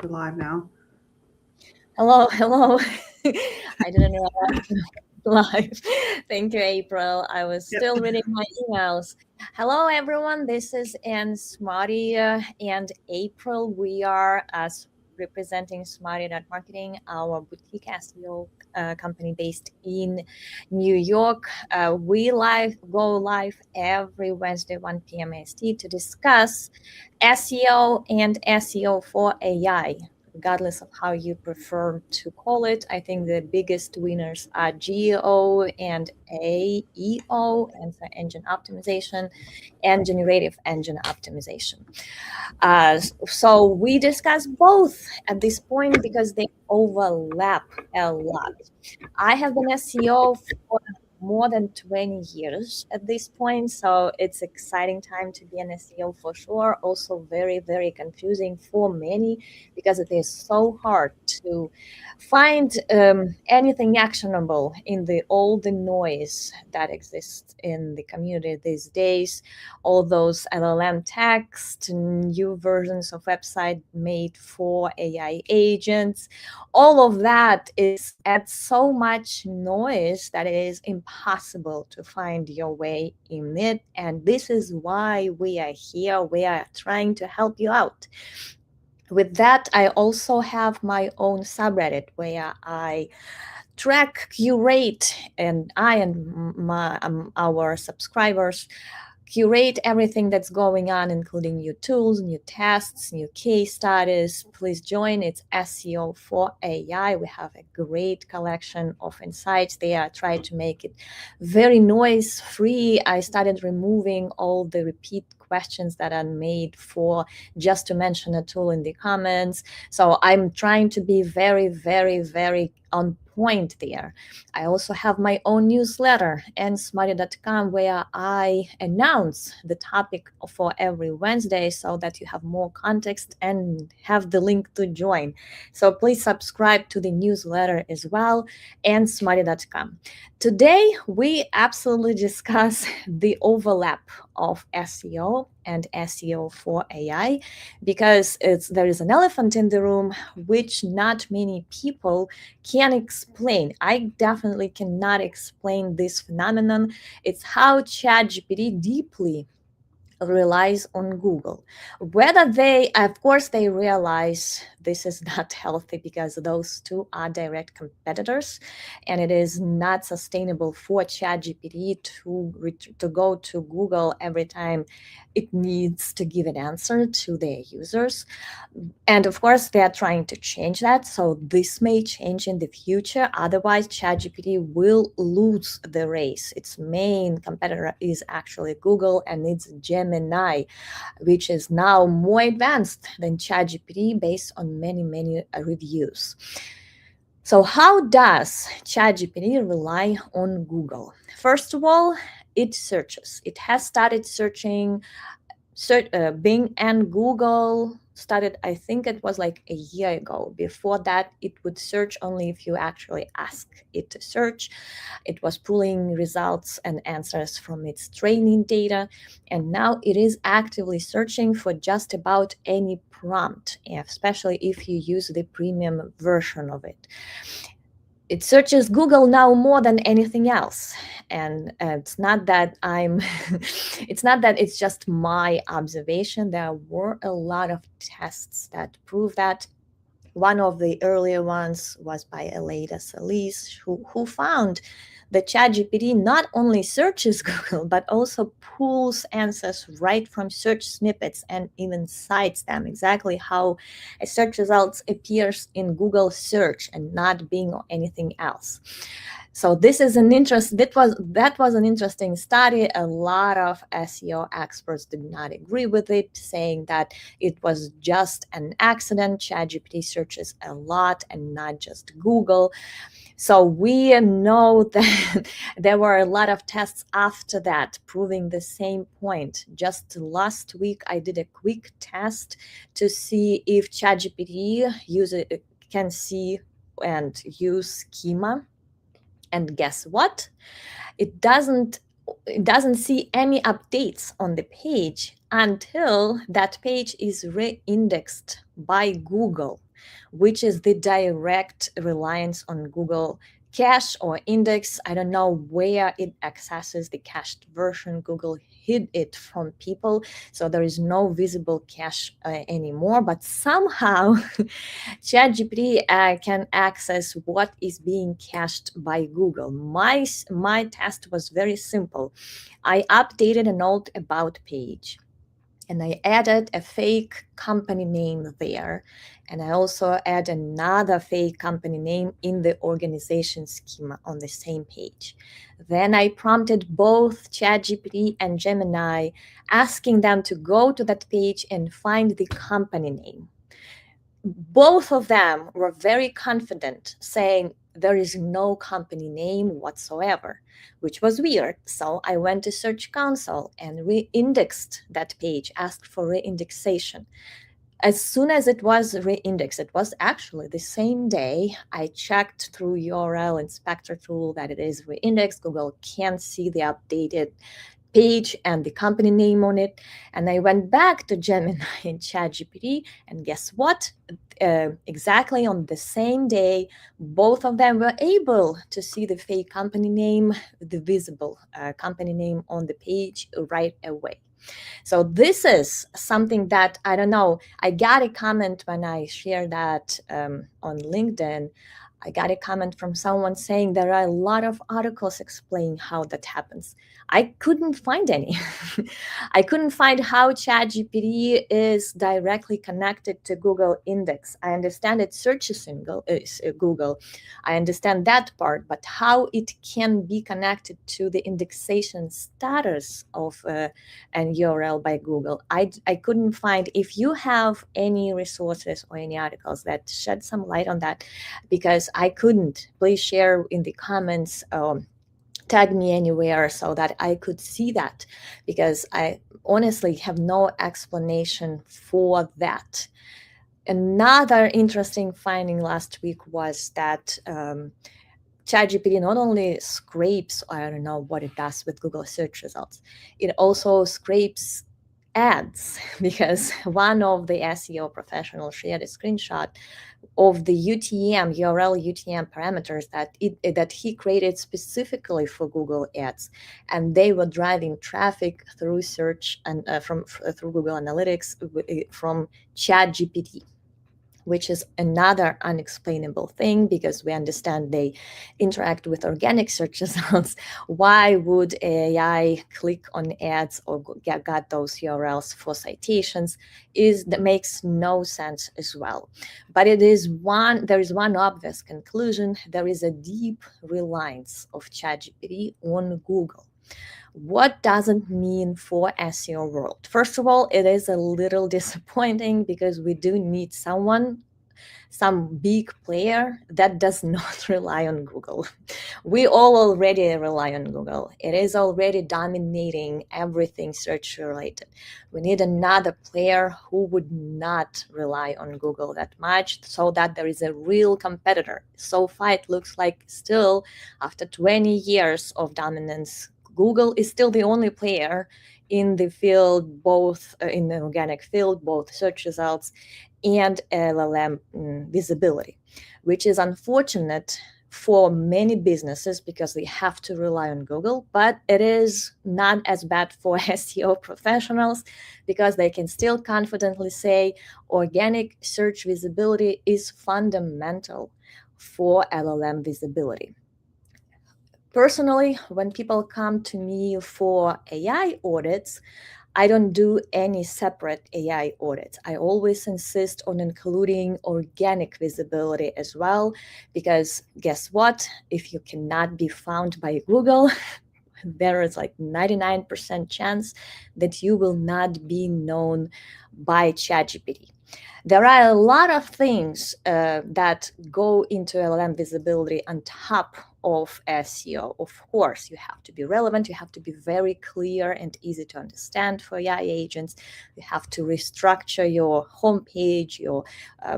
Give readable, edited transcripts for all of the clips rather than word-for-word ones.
we're live now. Hello, hello. I didn't know I was live. Thank you, April. I was Yep. still reading my emails. Hello, everyone. This is Anne Smarty and April. We are representing Smarty.marketing, our boutique SEO company based in New York. We go live every Wednesday, 1 p.m. ST to discuss SEO and SEO for AI. Regardless of how you prefer to call it, I think the biggest winners are GEO and AEO, answer engine optimization, and generative engine optimization. So we discuss both at this point because they overlap a lot. I have been SEO for more than 20 years at this point, so it's exciting time to be an SEO for sure. Also very, very confusing for many because it is so hard to find anything actionable in all the noise that exists in the community these days. All those LLM text, new versions of website made for AI agents, all of that is adds so much noise that it is impossible to find your way in it. And this is why we are here. We are trying to help you out. With that, I also have my own subreddit where I track, curate, and our subscribers curate everything that's going on, including new tools, new tests, new case studies. Please join. It's SEO for AI. We have a great collection of insights there. I try to make it very noise free. I started removing all the repeat questions that are made for just to mention a tool in the comments. So I'm trying to be very, very, very on point there. I also have my own newsletter, nsmarty.com, where I announce the topic for every Wednesday so that you have more context and have the link to join. So please subscribe to the newsletter as well, nsmarty.com. Today, we absolutely discuss the overlap of SEO and SEO for AI because there is an elephant in the room which not many people can explain. I definitely cannot explain this phenomenon. It's how ChatGPT deeply relies on Google. Whether of course, they realize this is not healthy because those two are direct competitors, and it is not sustainable for ChatGPT to go to Google every time it needs to give an answer to their users. And of course, they are trying to change that. So this may change in the future. Otherwise, ChatGPT will lose the race. Its main competitor is actually Google and its Gemini, which is now more advanced than ChatGPT based on many, many reviews. So how does ChatGPT rely on Google? First of all, it searches. It has started searching. Bing and Google started, I think it was like a year ago. Before that, it would search only if you actually ask it to search. It was pulling results and answers from its training data. And now it is actively searching for just about any prompt, especially if you use the premium version of it. It searches Google now more than anything else. And it's not that it's just my observation. There were a lot of tests that prove that. One of the earlier ones was by Aleyda Solis, who found that ChatGPT not only searches Google, but also pulls answers right from search snippets and even cites them, exactly how a search results appears in Google search and not Bing or anything else. So this is that was an interesting study. A lot of SEO experts did not agree with it, saying that it was just an accident. ChatGPT searches a lot and not just Google. So we know that there were a lot of tests after that proving the same point. Just last week, I did a quick test to see if ChatGPT can see and use schema. And guess what? It doesn't see any updates on the page until that page is re-indexed by Google. which is the direct reliance on Google cache or index. I don't know where it accesses the cached version. Google hid it from people, so there is no visible cache anymore. But somehow ChatGPT can access what is being cached by Google. My test was very simple. I updated an old about page, and I added a fake company name there. And I also add another fake company name in the organization schema on the same page. Then I prompted both ChatGPT and Gemini, asking them to go to that page and find the company name. Both of them were very confident, saying there is no company name whatsoever, which was weird. So I went to Search Console and re-indexed that page, asked for re-indexation. As soon as it was re-indexed, it was actually the same day, I checked through URL inspector tool that it is re-indexed. Google can see the updated page and the company name on it. And I went back to Gemini and ChatGPT, and guess what? Exactly on the same day, both of them were able to see the fake company name, the visible company name on the page right away. So this is something that, I don't know, I got a comment when I shared that on LinkedIn. I got a comment from someone saying there are a lot of articles explaining how that happens. I couldn't find any. I couldn't find how ChatGPT is directly connected to Google Index. I understand it searches in Google. I understand that part, but how it can be connected to the indexation status of an URL by Google, I couldn't find. If you have any resources or any articles that shed some light on that, because I couldn't, please share in the comments. Tag me anywhere so that I could see that, because I honestly have no explanation for that. Another interesting finding last week was that ChatGPT not only scrapes, I don't know what it does with Google search results, it also scrapes ads, because one of the SEO professionals shared a screenshot of the UTM, URL UTM parameters that he created specifically for Google Ads, and they were driving traffic through search and through Google Analytics from ChatGPT, which is another unexplainable thing, because we understand they interact with organic search results. Why would AI click on ads or get those URLs for citations? That makes no sense as well. But there is one obvious conclusion. There is a deep reliance of ChatGPT on Google. What does it mean for SEO world? First of all, it is a little disappointing, because we do need some big player that does not rely on Google. We all already rely on Google. It is already dominating everything search related. We need another player who would not rely on Google that much, so that there is a real competitor. So far, it looks like still, after 20 years of dominance, Google is still the only player in the field, both in the organic field, both search results and LLM visibility, which is unfortunate for many businesses, because they have to rely on Google. But it is not as bad for SEO professionals, because they can still confidently say organic search visibility is fundamental for LLM visibility. Personally, when people come to me for AI audits, I don't do any separate AI audits. I always insist on including organic visibility as well, because guess what? If you cannot be found by Google, there is like 99% chance that you will not be known by ChatGPT. There are a lot of things that go into LLM visibility on top of SEO. Of course, you have to be relevant, you have to be very clear and easy to understand for AI agents. You have to restructure your homepage, your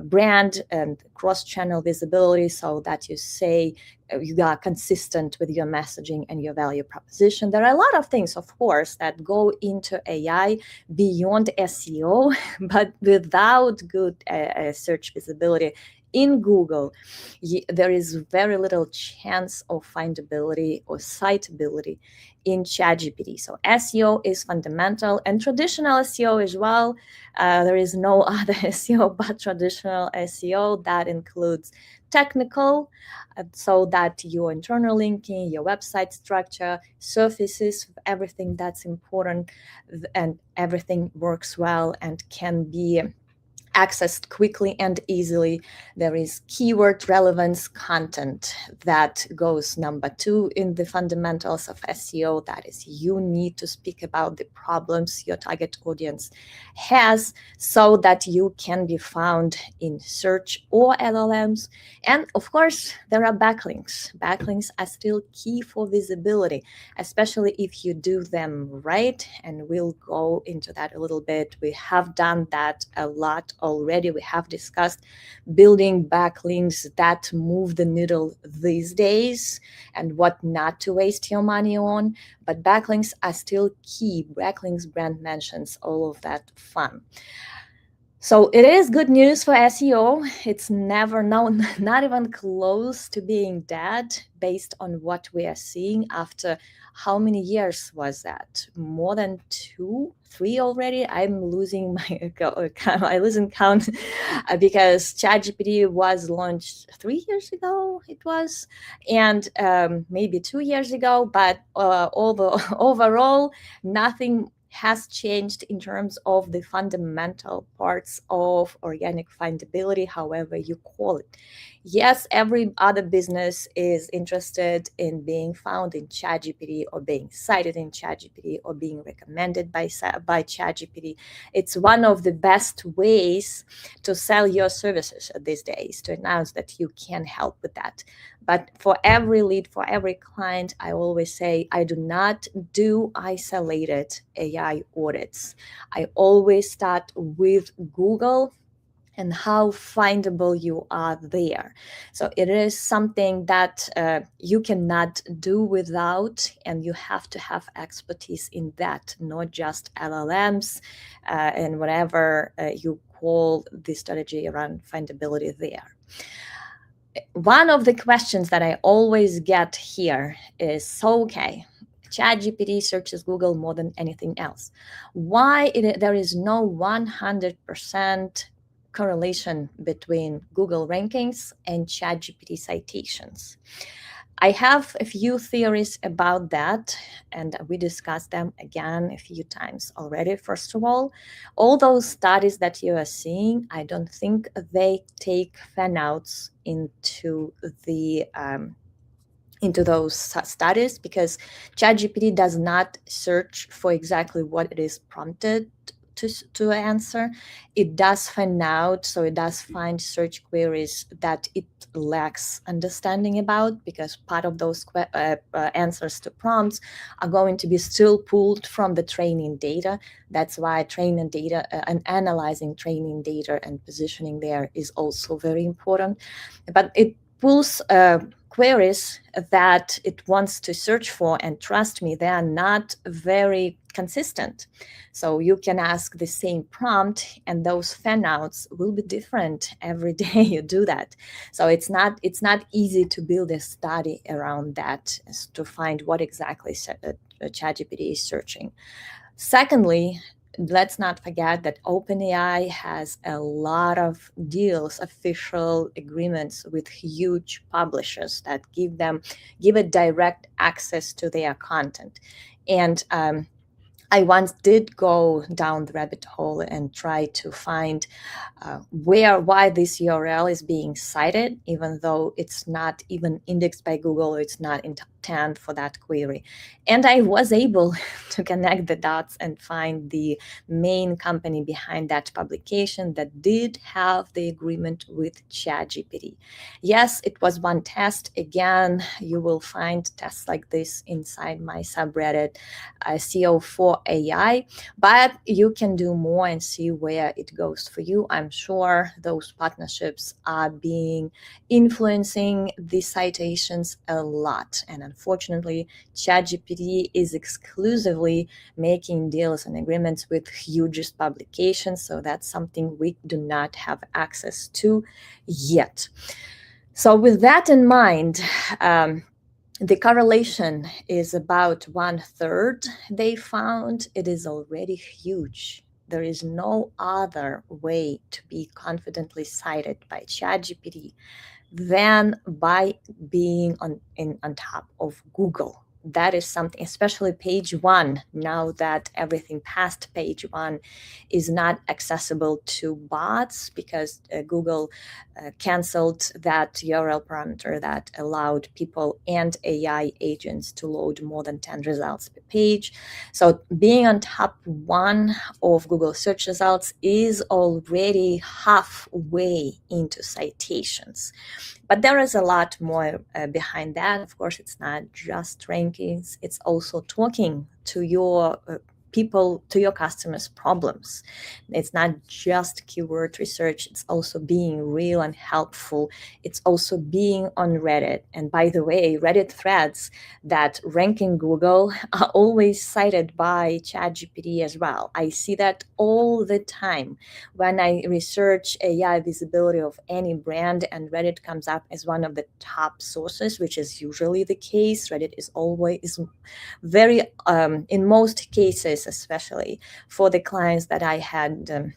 brand and cross-channel visibility so that you say you are consistent with your messaging and your value proposition. There are a lot of things, of course, that go into AI beyond SEO, but without good search visibility in Google, there is very little chance of findability or citability in ChatGPT. So SEO is fundamental, and traditional SEO as well. There is no other SEO but traditional SEO. That includes technical, so that your internal linking, your website structure, surfaces, everything that's important, and everything works well and can be accessed quickly and easily. There is keyword relevance content that goes number 2 in the fundamentals of SEO. That is, you need to speak about the problems your target audience has so that you can be found in search or LLMs. And of course, there are backlinks. Backlinks are still key for visibility, especially if you do them right. And we'll go into that a little bit. We have done that a lot already. We have discussed building backlinks that move the needle these days and what not to waste your money on. But backlinks are still key. Backlinks, brand mentions, all of that fun. So it is good news for SEO. It's never known, not even close to being dead based on what we are seeing after how many years was that? More than 2, 3 already? I'm losing my count. I losing count because ChatGPT was launched 3 years ago, it was, and maybe 2 years ago, but overall, nothing has changed in terms of the fundamental parts of organic findability, however you call it. Yes, every other business is interested in being found in ChatGPT or being cited in ChatGPT or being recommended by ChatGPT. It's one of the best ways to sell your services these days, to announce that you can help with that. But for every lead, for every client, I always say I do not do isolated AI audits. I always start with Google and how findable you are there. So it is something that you cannot do without, and you have to have expertise in that, not just LLMs and whatever you call the strategy around findability there. One of the questions that I always get here is, so okay, ChatGPT searches Google more than anything else. Why there is no 100% correlation between Google rankings and ChatGPT citations? I have a few theories about that, and we discussed them again a few times already. First of all those studies that you are seeing, I don't think they take fanouts into those studies, because ChatGPT does not search for exactly what it is prompted to answer. It does find out, so it does find search queries that it lacks understanding about, because part of those answers to prompts are going to be still pulled from the training data. That's why training data and analyzing training data and positioning there is also very important. But it pulls queries that it wants to search for, and trust me, they are not very consistent. So you can ask the same prompt and those fanouts will be different every day you do that. So it's not easy to build a study around that to find what exactly ChatGPT is searching. Secondly, let's not forget that OpenAI has a lot of deals, official agreements with huge publishers that give it direct access to their content. And I once did go down the rabbit hole and try to find why this URL is being cited, even though it's not even indexed by Google, or it's not in top 10 for that query. And I was able to connect the dots and find the main company behind that publication that did have the agreement with ChatGPT. Yes, it was one test. Again, you will find tests like this inside my subreddit, SEO for AI, but you can do more and see where it goes for you. I'm sure those partnerships are being influencing the citations a lot. And unfortunately, ChatGPT is exclusively making deals and agreements with hugest publications. So that's something we do not have access to yet. So with that in mind, the correlation is about 1/3. They found it is already huge. There is no other way to be confidently cited by ChatGPT than by being on top of Google. That is something, especially page one, now that everything past page one is not accessible to bots because Google canceled that URL parameter that allowed people and AI agents to load more than 10 results per page. So being on top one of Google search results is already halfway into citations. But there is a lot more behind that. Of course, it's not just rankings. It's also talking to your people, to your customers' problems. It's not just keyword research. It's also being real and helpful. It's also being on Reddit. And by the way, Reddit threads that rank in Google are always cited by ChatGPT as well. I see that all the time when I research AI visibility of any brand, and Reddit comes up as one of the top sources, which is usually the case. Reddit is always very, in most cases, especially for the clients that I had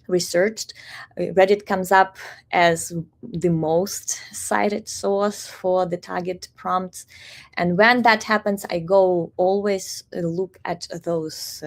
researched, Reddit comes up as the most cited source for the target prompts. And when that happens, I go always look at those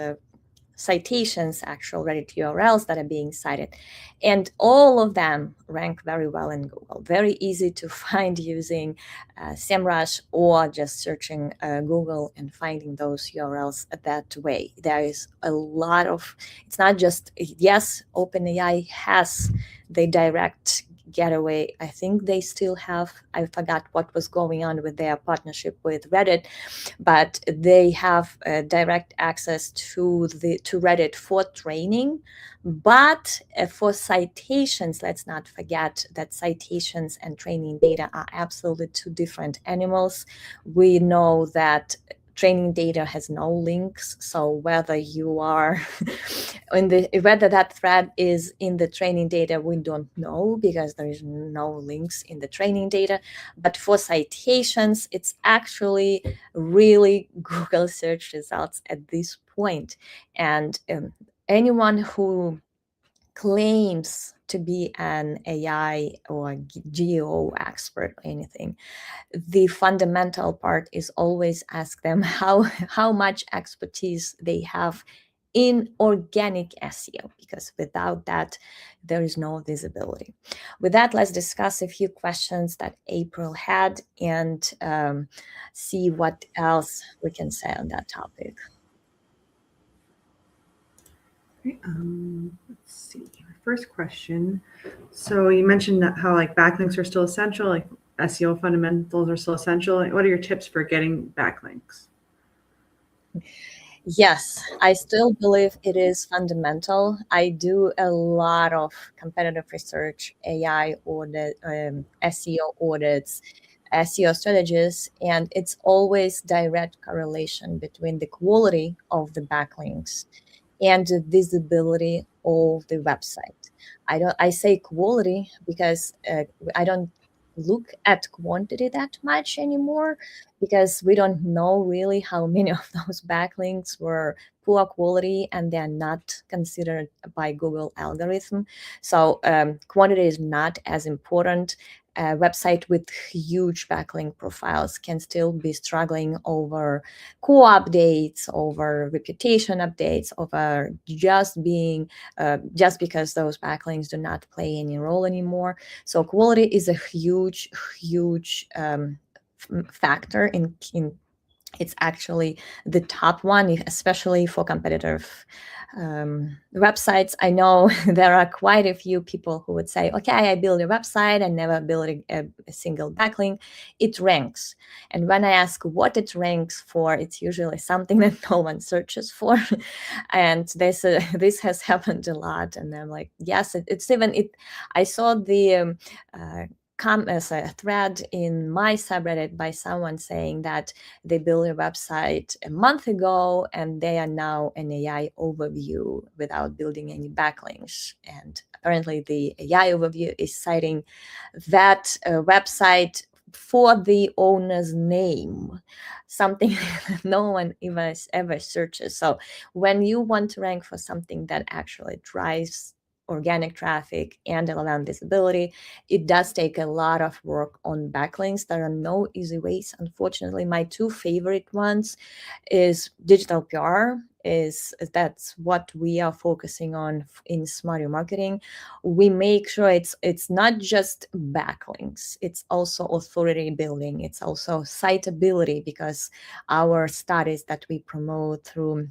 citations, actual Reddit URLs that are being cited. And all of them rank very well in Google. Very easy to find using SEMrush or just searching Google and finding those URLs that way. There is a lot of, it's not just, yes, OpenAI has the direct getaway. I think they still have, I forgot what was going on with their partnership with Reddit, but they have direct access to Reddit for training. But for citations, let's not forget that citations and training data are absolutely two different animals. We know that training data has no links, so whether you are whether that thread is in the training data, we don't know because there is no links in the training data. But for citations, it's actually really Google search results at this point. And anyone who claims to be an AI or geo expert or anything, the fundamental part is always ask them how much expertise they have in organic SEO, because without that, there is no visibility. With that, let's discuss a few questions that April had and see what else we can say on that topic. Okay, let's see. First question. So you mentioned that how like backlinks are still essential, like SEO fundamentals are still essential. What are your tips for getting backlinks? Yes, I still believe it is fundamental. I do a lot of competitive research, AI audit, SEO audits, SEO strategies, and it's always direct correlation between the quality of the backlinks and the visibility of the website. I say quality because I don't look at quantity that much anymore, because we don't know really how many of those backlinks were poor quality and they're not considered by Google algorithm. So quantity is not as important. A website with huge backlink profiles can still be struggling over core updates, over reputation updates, over just being just because those backlinks do not play any role anymore. So quality is a huge factor in It's actually the top one, especially for competitive websites. I know there are quite a few people who would say, okay, I build a website, I never build a single backlink. It ranks. And when I ask what it ranks for, it's usually something that no one searches for. And this has happened a lot. And I'm like, yes, I saw the come as a thread in my subreddit by someone saying that they built a website a month ago and they are now an AI overview without building any backlinks. And apparently the AI overview is citing that website for the owner's name, something that no one ever searches. So when you want to rank for something that actually drives organic traffic and LLM visibility, it does take a lot of work on backlinks. There are no easy ways. Unfortunately, my two favorite ones is digital PR. That's what we are focusing on in Smarter Marketing. We make sure it's not just backlinks, it's also authority building, it's also citability, because our studies that we promote through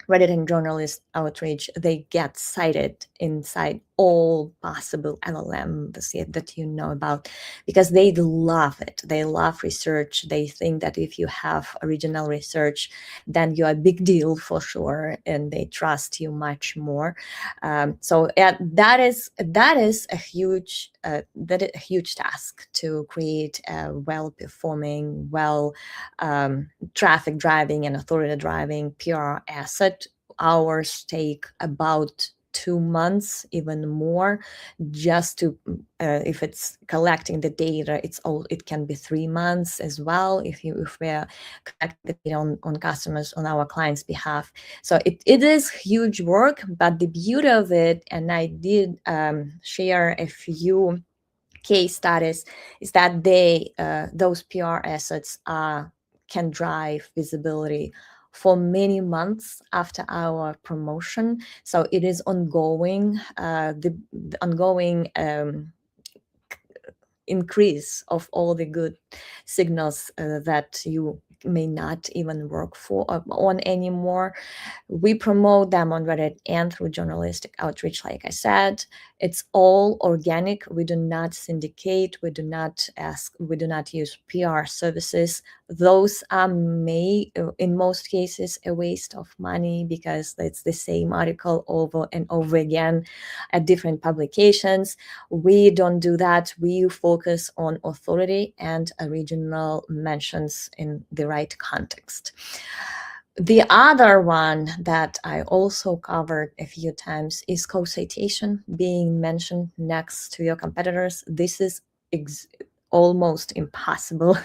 Reddit and journalist outreach, they get cited inside all possible LLMs that you know about, because they love it. They love research. They think that if you have original research, then you're a big deal for sure, and they trust you much more. So that is a huge task to create a well-performing, traffic driving and authority driving PR asset. Ours take about 2 months, even more, just to if it's collecting the data, it can be 3 months as well if we're collecting the data on customers, on our clients' behalf. So it is huge work, but the beauty of it, and I did share a few case studies, is that those PR assets can drive visibility for many months after our promotion. So it is ongoing, the ongoing increase of all the good signals that you may not even work on anymore. We promote them on Reddit and through journalistic outreach, like I said. It's all organic. We do not syndicate. We do not use PR services. Those are in most cases, a waste of money, because it's the same article over and over again at different publications. We don't do that. We focus on authority and original mentions in the right context. The other one that I also covered a few times is co-citation, being mentioned next to your competitors. This is almost impossible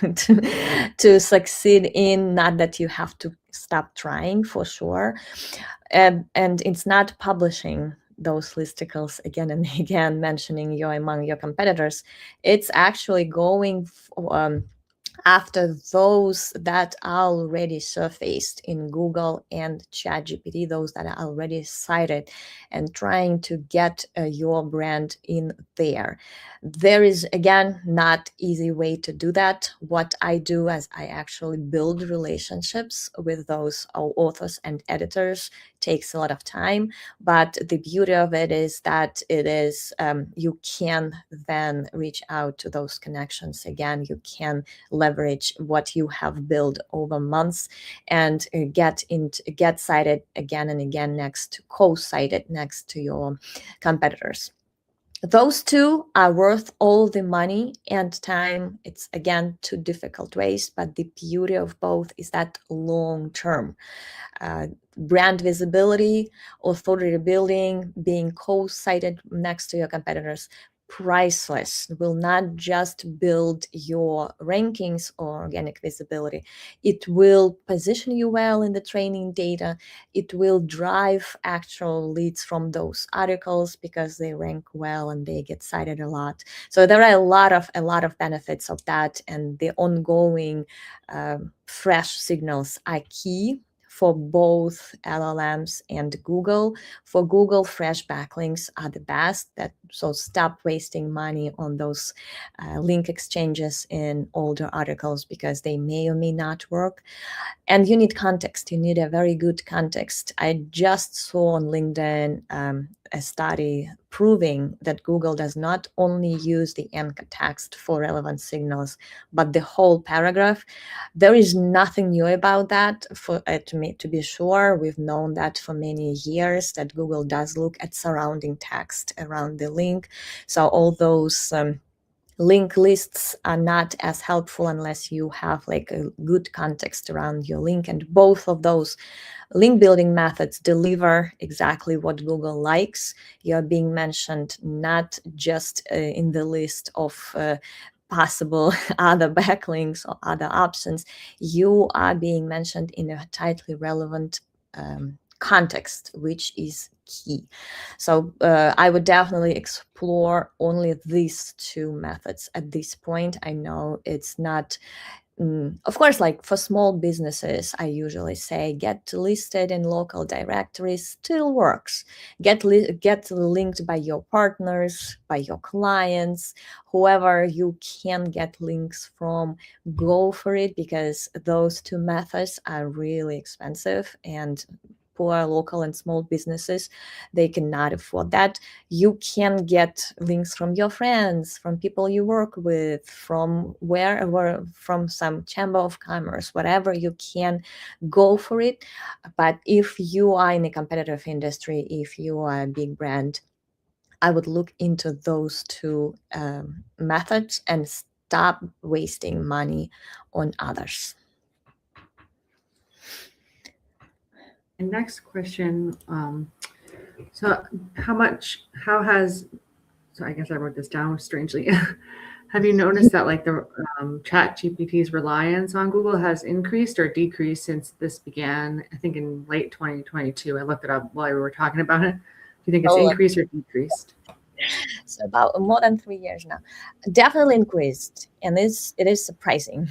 to succeed in, not that you have to stop trying, for sure. And it's not publishing those listicles again and again, mentioning you among your competitors. It's actually going after those that are already surfaced in Google and ChatGPT, those that are already cited, and trying to get your brand in there. There is, again, not easy way to do that. What I do is I actually build relationships with those authors and editors. Takes a lot of time, but the beauty of it is that it is you can then reach out to those connections again. You can leverage what you have built over months and get cited again and again co-cited next to your competitors. Those two are worth all the money and time. It's, again, two difficult ways, but the beauty of both is that long-term brand visibility, authority building, being co-cited next to your competitors, priceless. Will not just build your rankings or organic visibility. It will position you well in the training data. It will drive actual leads from those articles because they rank well and they get cited a lot. So there are a lot of benefits of that, and the ongoing fresh signals are key for both LLMs and Google. For Google, fresh backlinks are the best. So stop wasting money on those link exchanges in older articles because they may or may not work. And you need context. You need a very good context. I just saw on LinkedIn a study proving that Google does not only use the anchor text for relevant signals, but the whole paragraph. There is nothing new about that. To be sure, we've known that for many years, that Google does look at surrounding text around the link. So all those link lists are not as helpful unless you have like a good context around your link. And both of those link building methods deliver exactly what Google likes. You're being mentioned not just in the list of possible other backlinks or other options. You are being mentioned in a tightly relevant context, which is key. So I would definitely explore only these two methods at this point. I know it's not, of course, like for small businesses, I usually say get listed in local directories still works. Get linked by your partners, by your clients, whoever you can get links from, go for it, because those two methods are really expensive, and poor local and small businesses, they cannot afford that. You can get links from your friends, from people you work with, from wherever, from some chamber of commerce, whatever you can, go for it. But if you are in a competitive industry, if you are a big brand, I would look into those two methods and stop wasting money on others. And next question. So I guess I wrote this down strangely. Have you noticed that like the ChatGPT's reliance on Google has increased or decreased since this began? I think in late 2022. I looked it up while we were talking about it. Do you think it's increased or decreased? So about more than 3 years now. Definitely increased. And it is surprising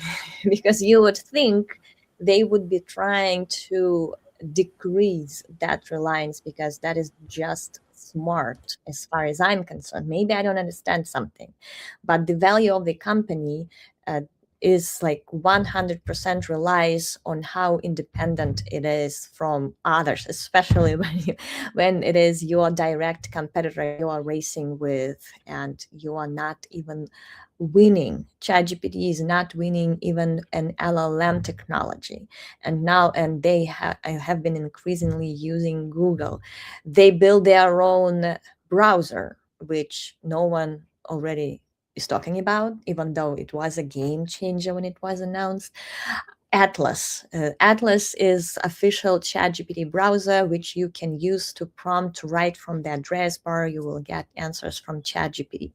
because you would think they would be trying to decrease that reliance, because that is just smart as far as I'm concerned. Maybe I don't understand something, but the value of the company is like 100% relies on how independent it is from others, especially when it is your direct competitor you are racing with and you are not even winning. ChatGPT is not winning even an LLM technology. And they have been increasingly using Google. They build their own browser, which no one already is talking about, even though it was a game changer when it was announced. Atlas. Atlas is official ChatGPT browser, which you can use to prompt right from the address bar. You will get answers from ChatGPT.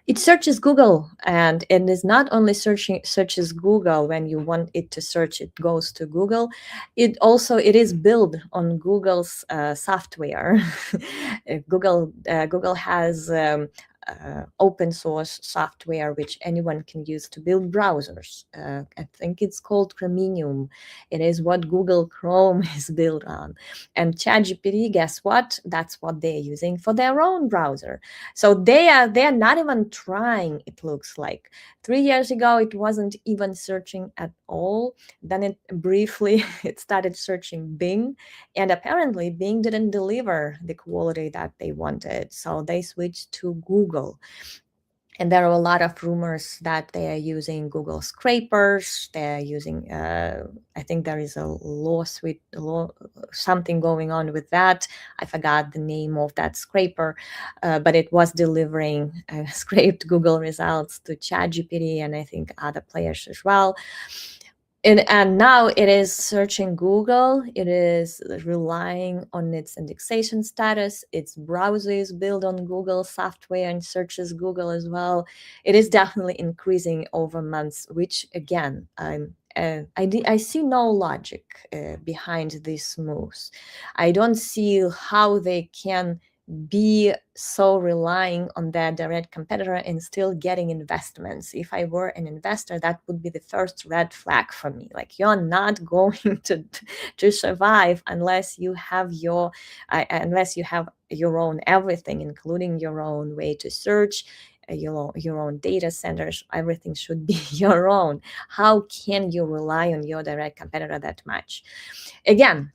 It searches Google, and it is not only searches Google when you want it to search, it goes to Google. It is built on Google's software. Google has open source software which anyone can use to build browsers. I think it's called Chromium. It is what Google Chrome is built on. And ChatGPT, guess what? That's what they're using for their own browser. So they are not even trying, it looks like. 3 years ago, it wasn't even searching at all. Then it started searching Bing, and apparently Bing didn't deliver the quality that they wanted. So they switched to Google. And there are a lot of rumors that they are using Google scrapers. They're using, I think there is a lawsuit, something going on with that. I forgot the name of that scraper, but it was delivering scraped Google results to ChatGPT and I think other players as well. And now it is searching Google. It is relying on its indexation status. Its browser is built on Google software and searches Google as well. It is definitely increasing over months, which again, I see no logic behind these moves. I don't see how they can be so relying on that direct competitor and still getting investments. If I were an investor, that would be the first red flag for me. Like, you're not going to survive unless you have your own everything, including your own way to search, your own data centers. Everything should be your own. How can you rely on your direct competitor that much? Again,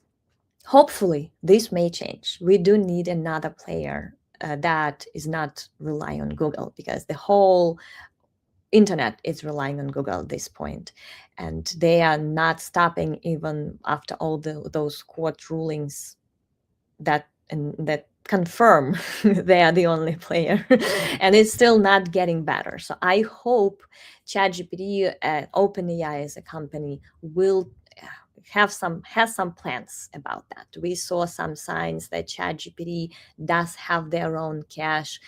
hopefully this may change. We do need another player that is not relying on Google, because the whole internet is relying on Google at this point, and they are not stopping even after all those court rulings that confirm they are the only player. And it's still not getting better. So I hope ChatGPT, OpenAI as a company, will has some plans about that. We saw some signs that ChatGPT does have their own cache,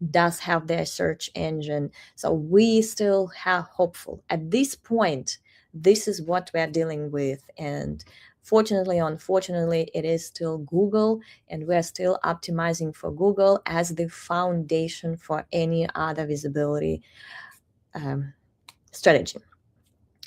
does have their search engine. So we still have hopeful. At this point, this is what we're dealing with. And fortunately, unfortunately, it is still Google, and we're still optimizing for Google as the foundation for any other visibility strategy.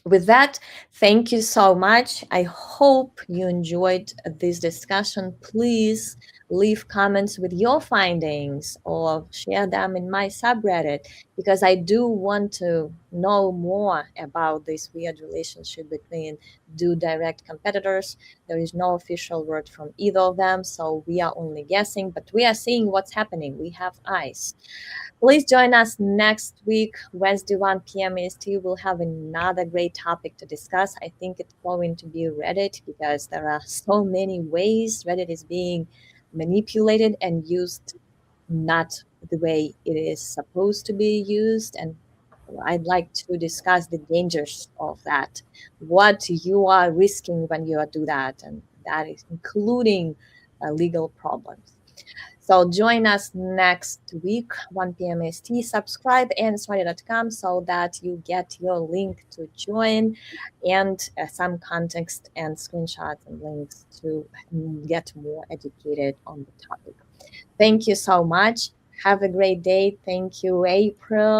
With that, thank you so much. I hope you enjoyed this discussion. Please leave comments with your findings or share them in my subreddit, because I do want to know more about this weird relationship between two direct competitors. There is no official word from either of them, so we are only guessing, but we are seeing what's happening. We have eyes. Please join us next week, Wednesday, 1 p.m. EST. We'll have another great topic to discuss. I think it's going to be Reddit, because there are so many ways Reddit is being manipulated and used not the way it is supposed to be used. And I'd like to discuss the dangers of that, what you are risking when you do that, and that is including legal problems. So join us next week, 1 p.m. ST. Subscribe and smarty.com so that you get your link to join, and some context and screenshots and links to get more educated on the topic. Thank you so much. Have a great day. Thank you, April.